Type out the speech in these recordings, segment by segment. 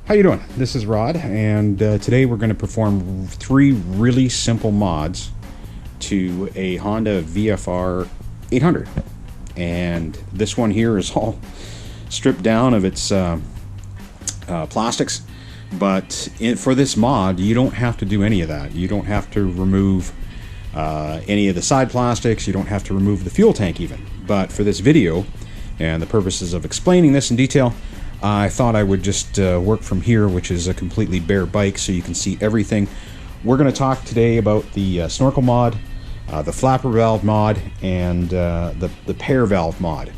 How you doing? This is Rod, and today we're going to perform 3 really simple mods to a Honda VFR 800. And this one here is all stripped down of its plastics, but for this mod you don't have to do any of that. You don't have to remove any of the side plastics. You don't have to remove the fuel tank even. But for this video and the purposes of explaining this in detail, I thought I would just work from here, which is a completely bare bike, so you can see everything. We're going to talk today about the snorkel mod, the flapper valve mod, and the pair valve mod.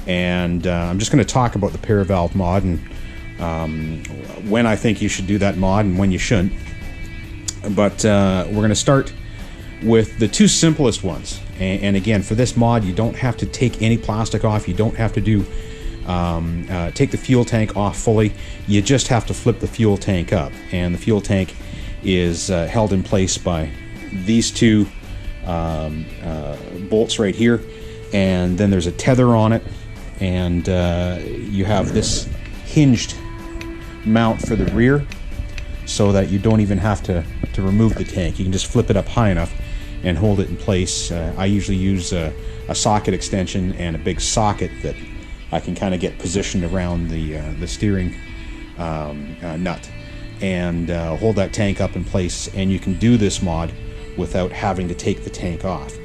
And I'm just going to talk about the pair valve mod and when I think you should do that mod and when you shouldn't. But we're going to start with the 2 simplest ones. And again, for this mod, you don't have to take any plastic off. You don't have to do take the fuel tank off fully. You just have to flip the fuel tank up, and the fuel tank is held in place by these 2 bolts right here, and then there's a tether on it, and you have this hinged mount for the rear so that you don't even have to remove the tank. You can just flip it up high enough and hold it in place. I usually use a socket extension and a big socket that I can kind of get positioned around the steering nut and hold that tank up in place, and you can do this mod without having to take the tank off.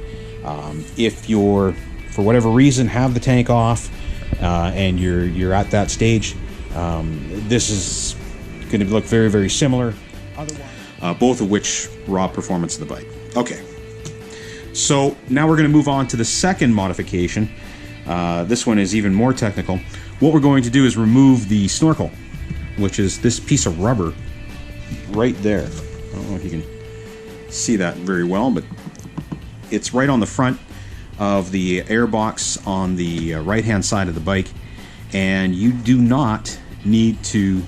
If you're, for whatever reason, have the tank off and you're at that stage, this is going to look very, very similar. Both of which raw performance of the bike. Okay, so now we're going to move on to the second modification. This one is even more technical. What we're going to do is remove the snorkel, which is this piece of rubber right there. I don't know if you can see that very well, but it's right on the front of the airbox on the right hand side of the bike, and you do not need to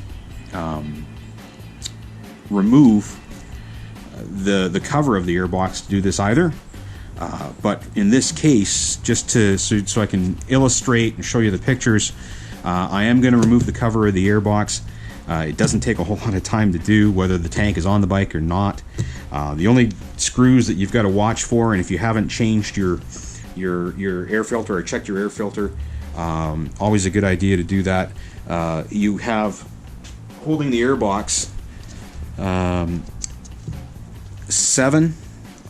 remove the cover of the airbox to do this either. But in this case, just so I can illustrate and show you the pictures, I am going to remove the cover of the airbox. It doesn't take a whole lot of time to do, whether the tank is on the bike or not. The only screws that you've got to watch for, and if you haven't changed your air filter or checked your air filter, always a good idea to do that. You have, holding the airbox, 7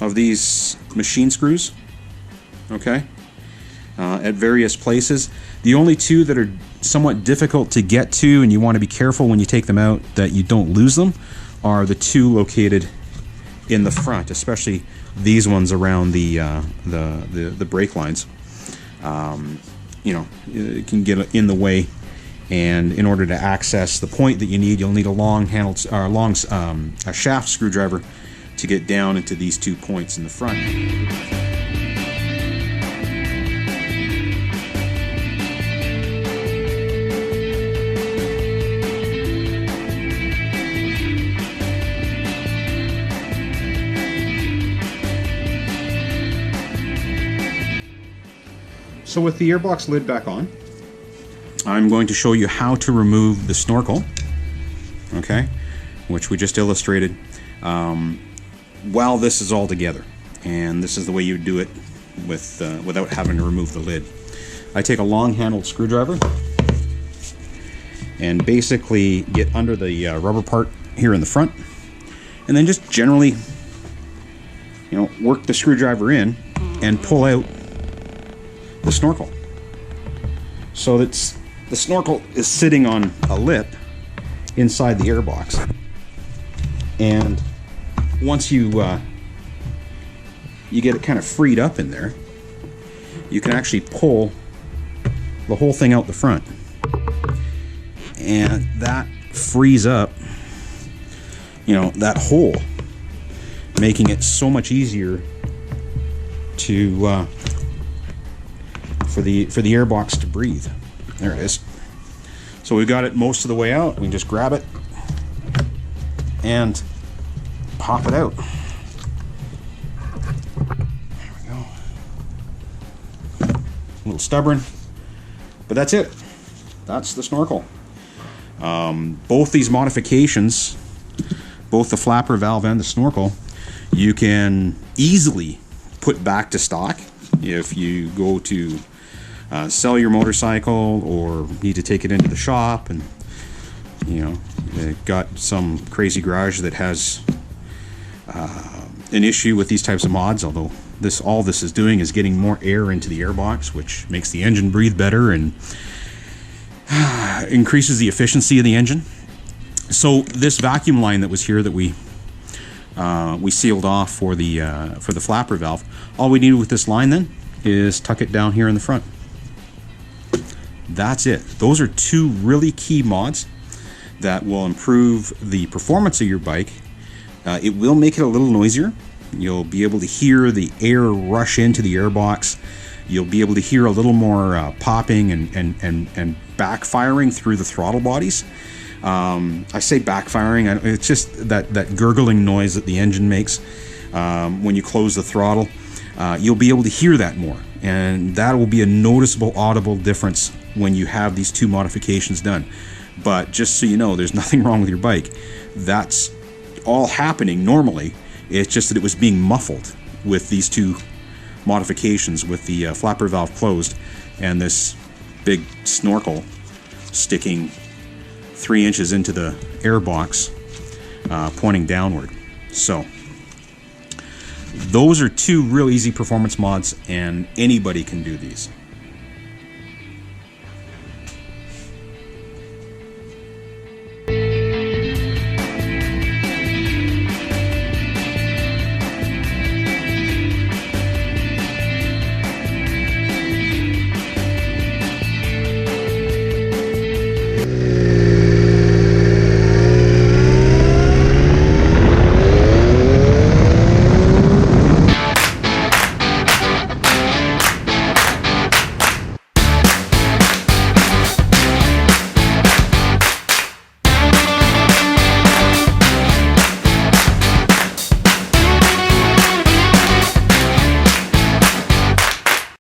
of these machine screws, okay, at various places. The only 2 that are somewhat difficult to get to, and you want to be careful when you take them out that you don't lose them, are the 2 located in the front, especially these ones around the brake lines. You know, it can get in the way, and in order to access the point that you need, you'll need a long-handled, a shaft screwdriver to get down into these 2 points in the front. So with the airbox lid back on, I'm going to show you how to remove the snorkel, okay, which we just illustrated. While this is all together, and this is the way you do it with without having to remove the lid. I take a long-handled screwdriver and basically get under the rubber part here in the front, and then just generally, you know, work the screwdriver in and pull out the snorkel. So that's the snorkel is sitting on a lip inside the airbox, and once you get it kind of freed up in there, you can actually pull the whole thing out the front, and that frees up, you know, that hole, making it so much easier to for the airbox to breathe. There it is. So we've got it most of the way out. We can just grab it and pop it out. There we go. A little stubborn, but that's it. That's the snorkel. Both these modifications, both the flapper valve and the snorkel, you can easily put back to stock if you go to sell your motorcycle or need to take it into the shop, and you know, got some crazy garage that has an issue with these types of mods. Although all this is doing is getting more air into the airbox, which makes the engine breathe better and increases the efficiency of the engine. So this vacuum line that was here that we sealed off for the flapper valve, all we need with this line then is tuck it down here in the front. That's it. Those are two really key mods that will improve the performance of your bike. It will make it a little noisier. You'll be able to hear the air rush into the airbox. You'll be able to hear a little more popping and backfiring through the throttle bodies. I say backfiring, it's just that gurgling noise that the engine makes when you close the throttle. You'll be able to hear that more, and that will be a noticeable audible difference when you have these two modifications done. But just so you know, there's nothing wrong with your bike. That's all happening normally. It's just that it was being muffled with these two modifications, with the flapper valve closed and this big snorkel sticking 3 inches into the airbox, pointing downward. So those are two real easy performance mods, and anybody can do these.